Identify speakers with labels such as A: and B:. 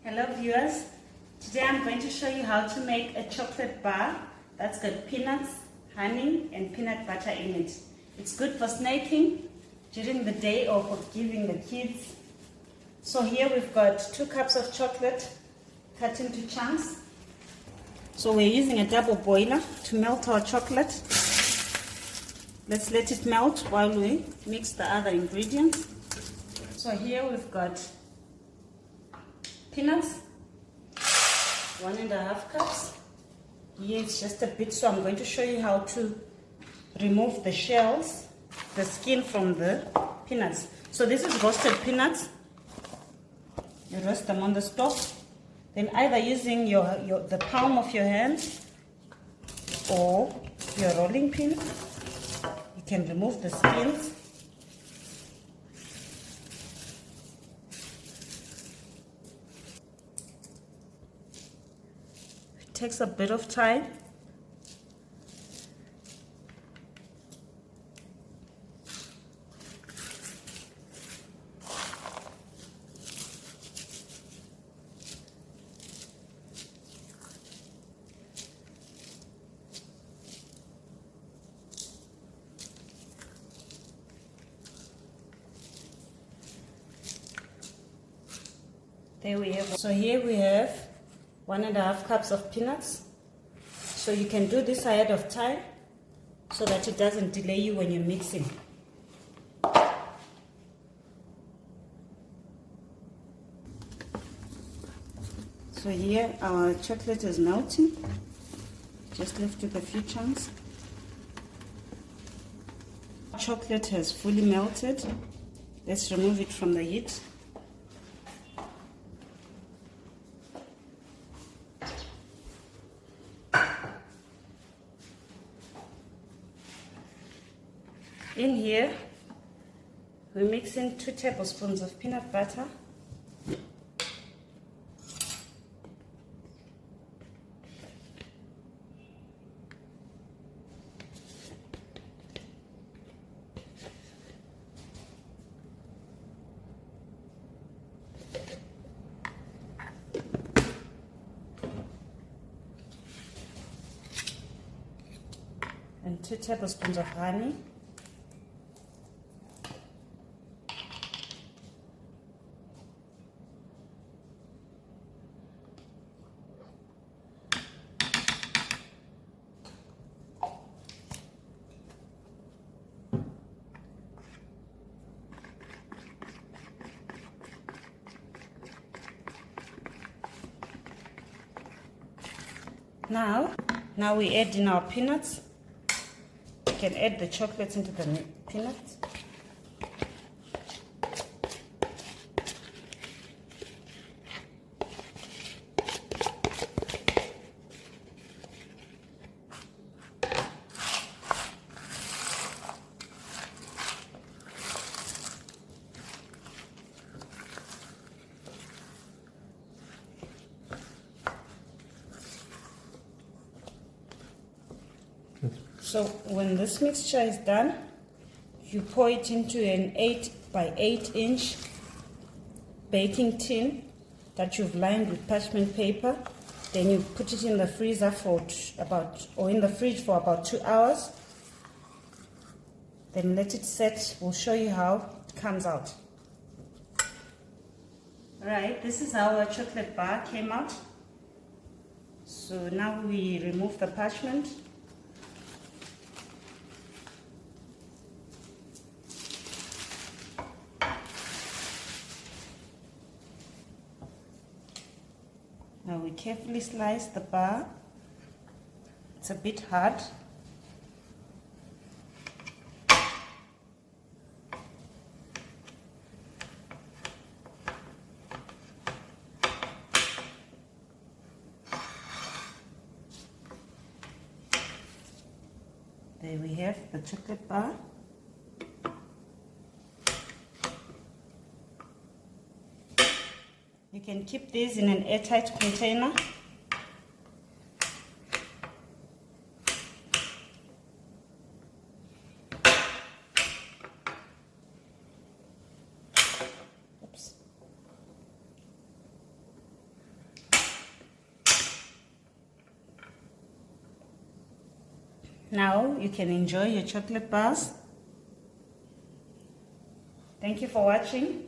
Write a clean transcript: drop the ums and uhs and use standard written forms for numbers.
A: Hello viewers, today I'm going to show you how to make a chocolate bar that's got peanuts, honey and peanut butter in it. It's good for snacking during the day or for giving the kids. So here we've got 2 cups of chocolate cut into chunks. So we're using a double boiler to melt our chocolate. Let's let it melt while we mix the other ingredients. So here we've got peanuts, 1.5 cups. Here it's just a bit, so I'm going to show you how to remove the shells, the skin from the peanuts. So this is roasted peanuts. You roast them on the stove. Then either using the palm of your hand or your rolling pin, you can remove the skins. It takes a bit of time. There we have. So here we have 1.5 cups of peanuts. So you can do this ahead of time so that it doesn't delay you when you're mixing. So here our chocolate is melting. Just left with a few chunks. Chocolate has fully melted. Let's remove it from the heat. In here, we mix in 2 tablespoons of peanut butter. And 2 tablespoons of honey. Now we add in our peanuts. You can add the chocolates into the peanuts. So when this mixture is done, you pour it into an 8 by 8 inch baking tin that you've lined with parchment paper. Then you put it in the freezer in the fridge for about 2 hours. Then let it set. We'll show you how it comes out. Alright, this is how our chocolate bar came out. So now we remove the parchment. Now we carefully slice the bar. It's a bit hard. There we have the chocolate bar. You can keep these in an airtight container. Now you can enjoy your chocolate bars. Thank you for watching.